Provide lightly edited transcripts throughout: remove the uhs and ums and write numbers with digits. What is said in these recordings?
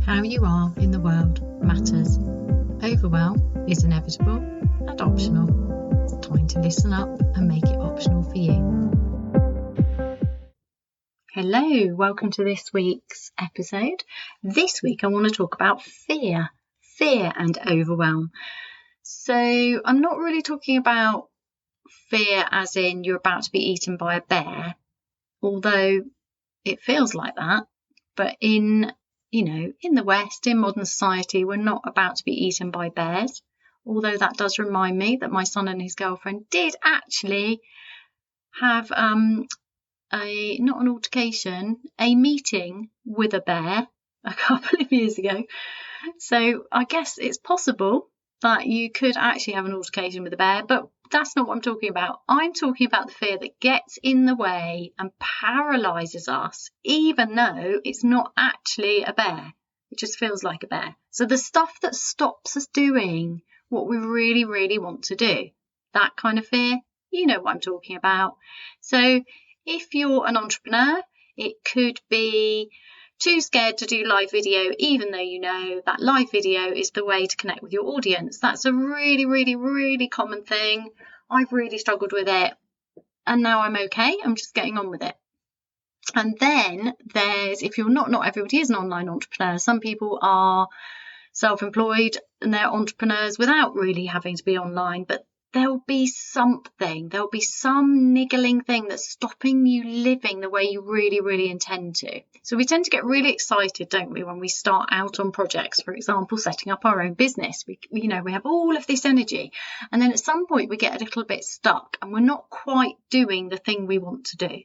How you are in the world matters. Overwhelm is inevitable and optional. It's time to listen up and make it optional for you. Hello, welcome to this week's episode. This week I want to talk about fear and overwhelm. So I'm not really talking about fear as in you're about to be eaten by a bear, although it feels like that. But in the West, in modern society, we're not about to be eaten by bears. Although that does remind me that my son and his girlfriend did actually have a meeting with a bear a couple of years ago. So I guess it's possible that you could actually have an altercation with a bear, but that's not what I'm talking about. I'm talking about the fear that gets in the way and paralyzes us, even though it's not actually a bear. It just feels like a bear. So the stuff that stops us doing what we really, really want to do, that kind of fear, you know what I'm talking about. So if you're an entrepreneur, it could be too scared to do live video, even though you know that live video is the way to connect with your audience. That's a really, really, really common thing. I've really struggled with it, and now I'm okay. I'm just getting on with it. And then there's, if you're not everybody is an online entrepreneur. Some people are self-employed and they're entrepreneurs without really having to be online, but there'll be some niggling thing that's stopping you living the way you really, really intend to. So we tend to get really excited, don't we, when we start out on projects, for example, setting up our own business. We have all of this energy, and then at some point we get a little bit stuck and we're not quite doing the thing we want to do.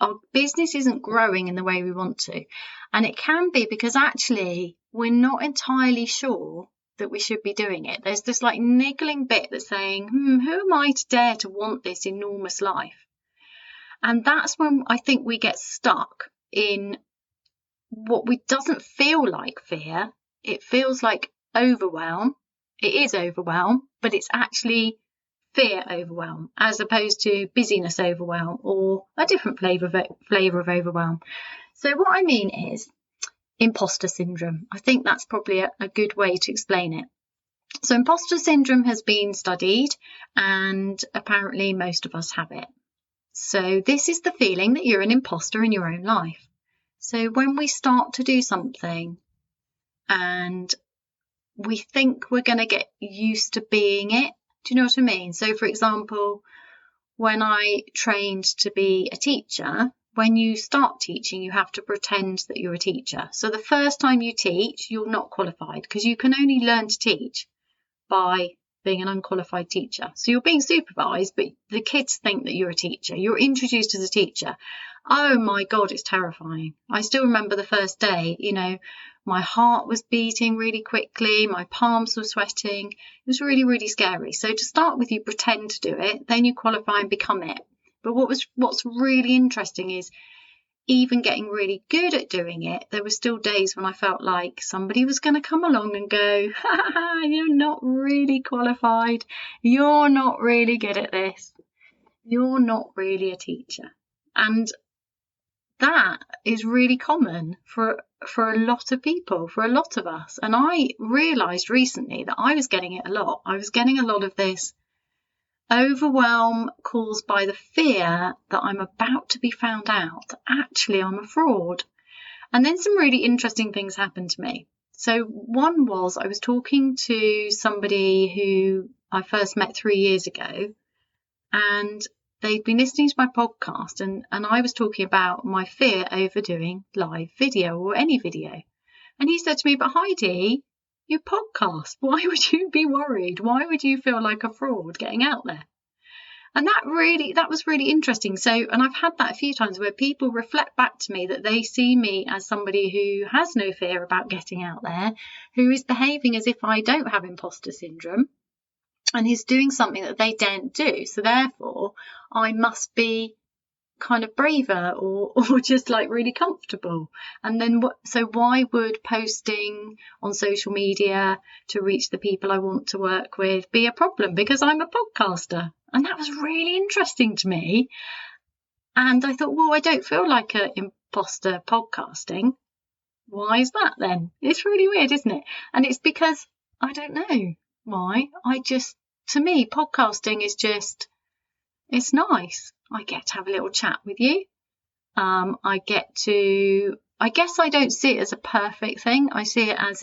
Our business isn't growing in the way we want to. And it can be because actually we're not entirely sure that we should be doing it. There's this like niggling bit that's saying, who am I to dare to want this enormous life? And that's when I think we get stuck in what doesn't feel like fear. It feels like overwhelm. It is overwhelm, but it's actually fear overwhelm, as opposed to busyness overwhelm or a different flavour of overwhelm. So what I mean is imposter syndrome. I think that's probably a good way to explain it. So imposter syndrome has been studied, and apparently most of us have it. So this is the feeling that you're an imposter in your own life. So when we start to do something and we think we're going to get used to being it, do you know what I mean? So for example, when I trained to be a teacher, when you start teaching, you have to pretend that you're a teacher. So the first time you teach, you're not qualified, because you can only learn to teach by being an unqualified teacher. So you're being supervised, but the kids think that you're a teacher. You're introduced as a teacher. Oh my God, it's terrifying. I still remember the first day, my heart was beating really quickly. My palms were sweating. It was really, really scary. So to start with, you pretend to do it, then you qualify and become it. But what's really interesting is even getting really good at doing it, there were still days when I felt like somebody was going to come along and go, you're not really qualified. You're not really good at this. You're not really a teacher. And that is really common for a lot of people, for a lot of us. And I realised recently that I was getting it a lot. I was getting a lot of this overwhelm caused by the fear that I'm about to be found out, that actually I'm a fraud. And then some really interesting things happened to me. So one was, I was talking to somebody who I first met 3 years ago, and they'd been listening to my podcast, and I was talking about my fear over doing live video or any video. And he said to me, but Heidi, you podcast, why would you be worried? Why would you feel like a fraud getting out there? And that was really interesting. So, and I've had that a few times where people reflect back to me that they see me as somebody who has no fear about getting out there, who is behaving as if I don't have imposter syndrome, and is doing something that they daren't do. So therefore, I must be kind of braver or just like really comfortable. And then so why would posting on social media to reach the people I want to work with be a problem? Because I'm a podcaster. And that was really interesting to me. And I thought, well, I don't feel like an imposter podcasting. Why is that then? It's really weird, isn't it? And it's because I don't know why. To me, podcasting is just, it's nice. I get to have a little chat with you. I guess I don't see it as a perfect thing. I see it as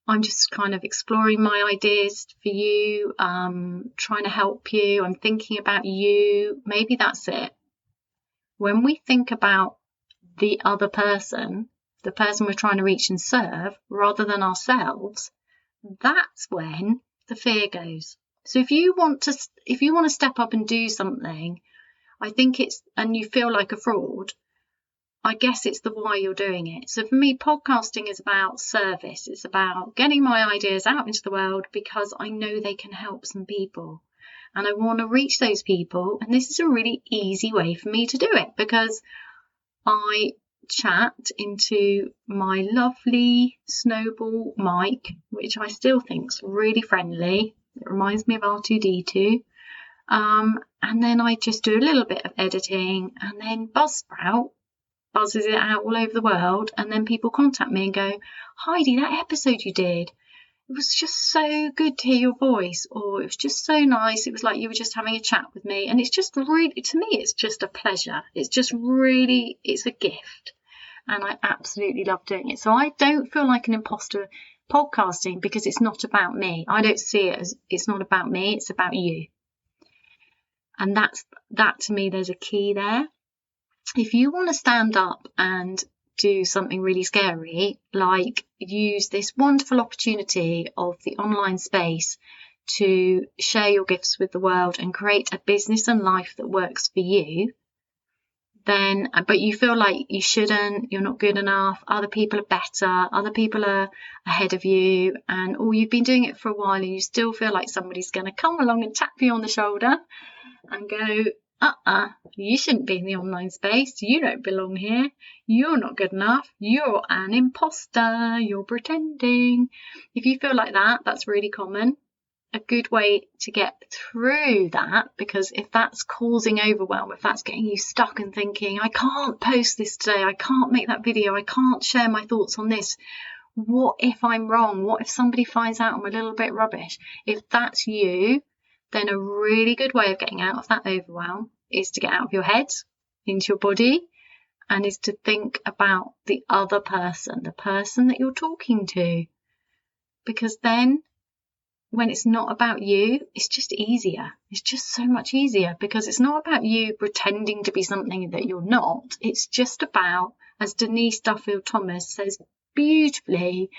I'm just kind of exploring my ideas for you, trying to help you. I'm thinking about you. Maybe that's it. When we think about the other person, the person we're trying to reach and serve, rather than ourselves, that's when the fear goes. So if you want to step up and do something, I think and you feel like a fraud, I guess it's the why you're doing it. So for me, podcasting is about service. It's about getting my ideas out into the world because I know they can help some people. And I want to reach those people. And this is a really easy way for me to do it because I chat into my lovely snowball mic, which I still think's really friendly. It reminds me of R2-D2. And then I just do a little bit of editing, and then Buzzsprout buzzes it out all over the world, and then people contact me and go, Heidi, that episode you did, it was just so good to hear your voice, or it was just so nice, it was like you were just having a chat with me. And it's just really, to me, it's just a pleasure. It's just really, it's a gift, and I absolutely love doing it. So I don't feel like an imposter podcasting because it's not about me. I don't see it as, it's not about me, it's about you. And that to me, there's a key there. If you want to stand up and do something really scary, like use this wonderful opportunity of the online space to share your gifts with the world and create a business and life that works for you, then, but you feel like you shouldn't, you're not good enough, other people are better, other people are ahead of you, or you've been doing it for a while and you still feel like somebody's going to come along and tap you on the shoulder and go, you shouldn't be in the online space, you don't belong here, you're not good enough, you're an imposter, you're pretending. If you feel like that, that's really common. A good way to get through that, because if that's causing overwhelm, if that's getting you stuck and thinking, I can't post this today, I can't make that video, I can't share my thoughts on this, what if I'm wrong, what if somebody finds out I'm a little bit rubbish? If that's you, then a really good way of getting out of that overwhelm is to get out of your head into your body, and is to think about the other person, the person that you're talking to. Because then when it's not about you, it's just easier. It's just so much easier because it's not about you pretending to be something that you're not. It's just about, as Denise Duffield Thomas says beautifully,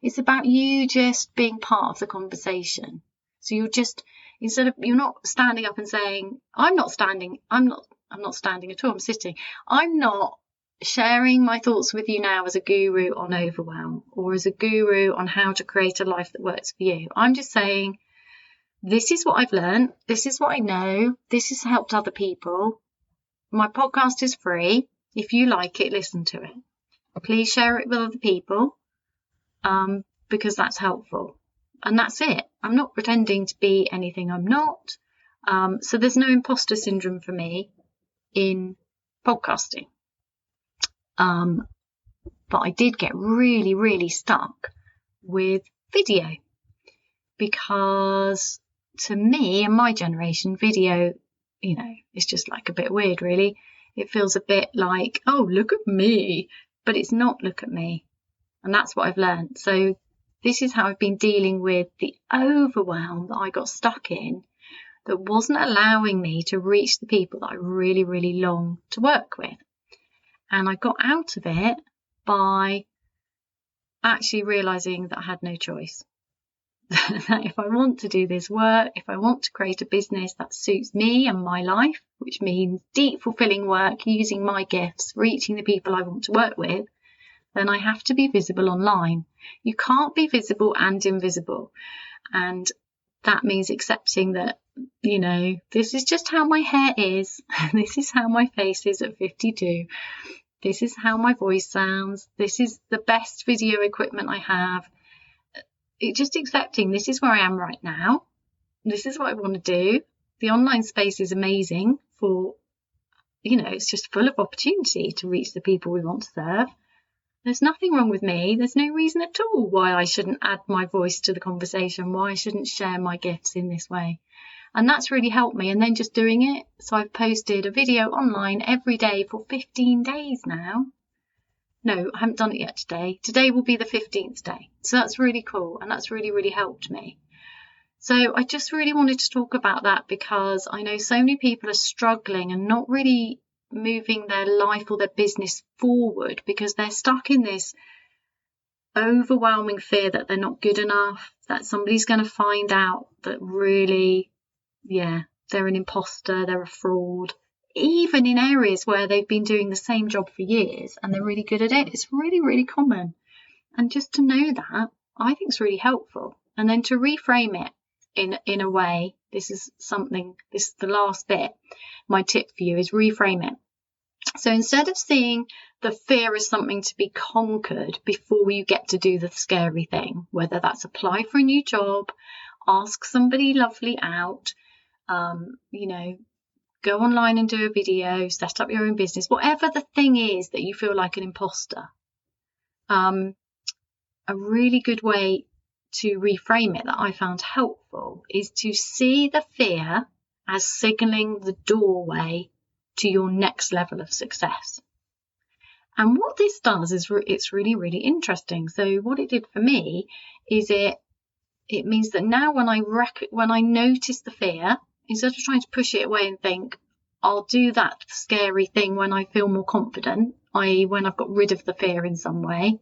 it's about you just being part of the conversation. So you're just, you're not standing up and saying, I'm not standing at all, I'm sitting. I'm not sharing my thoughts with you now as a guru on overwhelm or as a guru on how to create a life that works for you. I'm just saying, this is what I've learned. This is what I know. This has helped other people. My podcast is free. If you like it, listen to it. Please share it with other people, because that's helpful. And that's it. I'm not pretending to be anything I'm not. So there's no imposter syndrome for me in podcasting. But I did get really, really stuck with video, because to me and my generation, video, it's just like a bit weird, really. It feels a bit like, oh, look at me, but it's not look at me. And that's what I've learned. So this is how I've been dealing with the overwhelm that I got stuck in, that wasn't allowing me to reach the people that I really, really long to work with. And I got out of it by actually realizing that I had no choice. That if I want to do this work, if I want to create a business that suits me and my life, which means deep, fulfilling work, using my gifts, reaching the people I want to work with, then I have to be visible online. You can't be visible and invisible. And that means accepting that, this is just how my hair is. This is how my face is at 52. This is how my voice sounds. This is the best video equipment I have. Just accepting this is where I am right now. This is what I want to do. The online space is amazing for, it's just full of opportunity to reach the people we want to serve. There's nothing wrong with me. There's no reason at all why I shouldn't add my voice to the conversation, why I shouldn't share my gifts in this way. And that's really helped me. And then just doing it. So I've posted a video online every day for 15 days now. No, I haven't done it yet today. Today will be the 15th day. So that's really cool. And that's really, really helped me. So I just really wanted to talk about that because I know so many people are struggling and not really moving their life or their business forward because they're stuck in this overwhelming fear that they're not good enough, that somebody's going to find out that really, they're an imposter, they're a fraud. Even in areas where they've been doing the same job for years and they're really good at it, it's really, really common. And just to know that, I think is really helpful. And then to reframe it in a way, this is the last bit. My tip for you is reframe it. So instead of seeing the fear as something to be conquered before you get to do the scary thing, whether that's apply for a new job, ask somebody lovely out, go online and do a video, set up your own business, whatever the thing is that you feel like an imposter. A really good way to reframe it that I found helpful is to see the fear as signaling the doorway to your next level of success. And what this does is it's really, really interesting. So what it did for me is it means that now when I notice the fear, instead of trying to push it away and think, I'll do that scary thing when I feel more confident, i.e. when I've got rid of the fear in some way,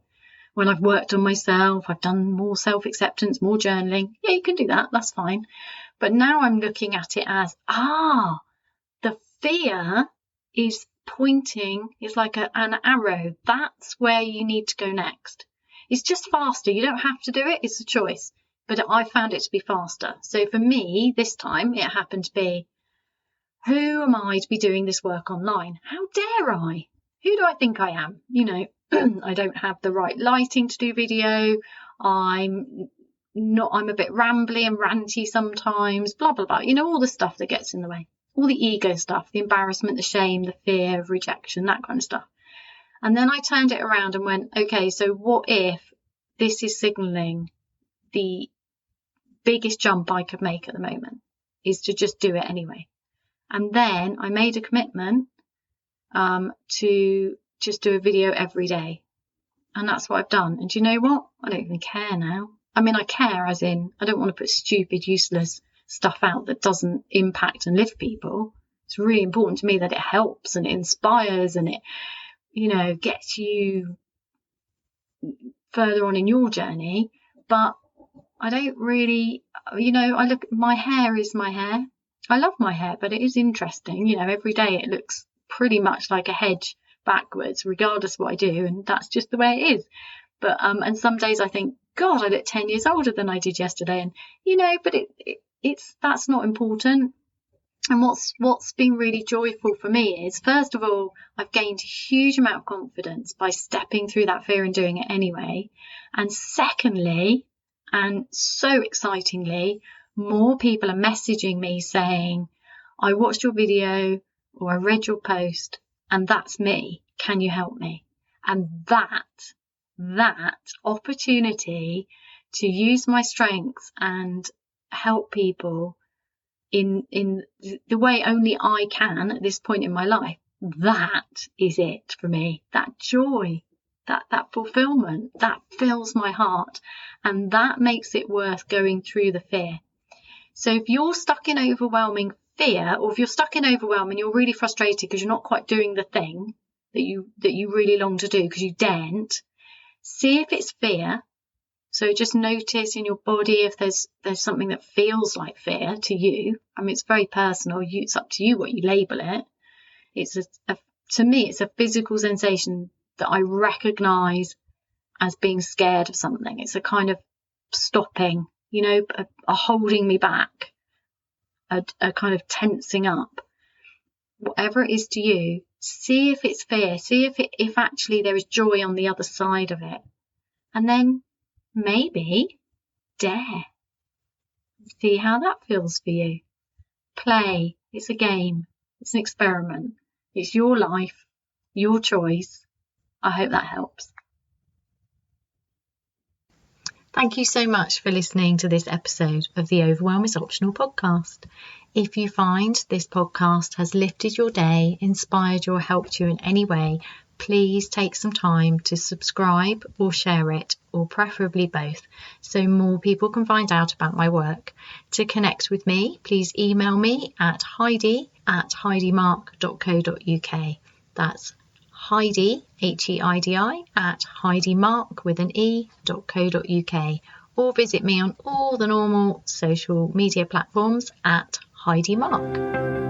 when I've worked on myself, I've done more self-acceptance, more journaling. Yeah, you can do that. That's fine. But now I'm looking at it as, the fear is pointing, it's like an arrow. That's where you need to go next. It's just faster. You don't have to do it. It's a choice. But I found it to be faster. So for me, this time, it happened to be, who am I to be doing this work online? How dare I? Who do I think I am? I don't have the right lighting to do video. I'm a bit rambly and ranty sometimes, blah, blah, blah. All the stuff that gets in the way. All the ego stuff, the embarrassment, the shame, the fear of rejection, that kind of stuff. And then I turned it around and went, okay, so what if this is signaling the biggest jump I could make at the moment is to just do it anyway. And then I made a commitment to just do a video every day. And that's what I've done. And do you know what? I don't even care now. I mean, I care as in I don't want to put stupid, useless stuff out that doesn't impact and lift people. It's really important to me that it helps and it inspires and it, gets you further on in your journey. But I don't really, my hair is my hair. I love my hair, but it is interesting. Every day it looks pretty much like a hedge backwards, regardless of what I do. And that's just the way it is. But, and some days I think, God, I look 10 years older than I did yesterday. And, but that's not important. And what's been really joyful for me is, first of all, I've gained a huge amount of confidence by stepping through that fear and doing it anyway. And secondly, and so excitingly, more people are messaging me saying, I watched your video or I read your post and that's me. Can you help me? And that opportunity to use my strengths and help people in the way only I can at this point in my life, that is it for me. That joy, that fulfillment, that fills my heart, and that makes it worth going through the fear. So if you're stuck in overwhelming fear, or if you're stuck in overwhelm and you're really frustrated because you're not quite doing the thing that you really long to do because you daren't, see if it's fear. So just notice in your body if there's something that feels like fear to you. I mean, it's very personal. It's up to you what you label it. It's to me, it's a physical sensation that I recognize as being scared of something. It's a kind of stopping, a holding me back, a kind of tensing up. Whatever it is to you, see if it's fear. See if actually there is joy on the other side of it. And then maybe dare. See how that feels for you. Play. It's a game. It's an experiment. It's your life, your choice. I hope that helps. Thank you so much for listening to this episode of the Overwhelm is Optional podcast. If you find this podcast has lifted your day, inspired you, or helped you in any way, please take some time to subscribe or share it, or preferably both, so more people can find out about my work. To connect with me, please email me at heidi@heidimarke.co.uk. That's Heidi, Heidi, at heidimarke.co.uk, or visit me on all the normal social media platforms at Heidi Marke.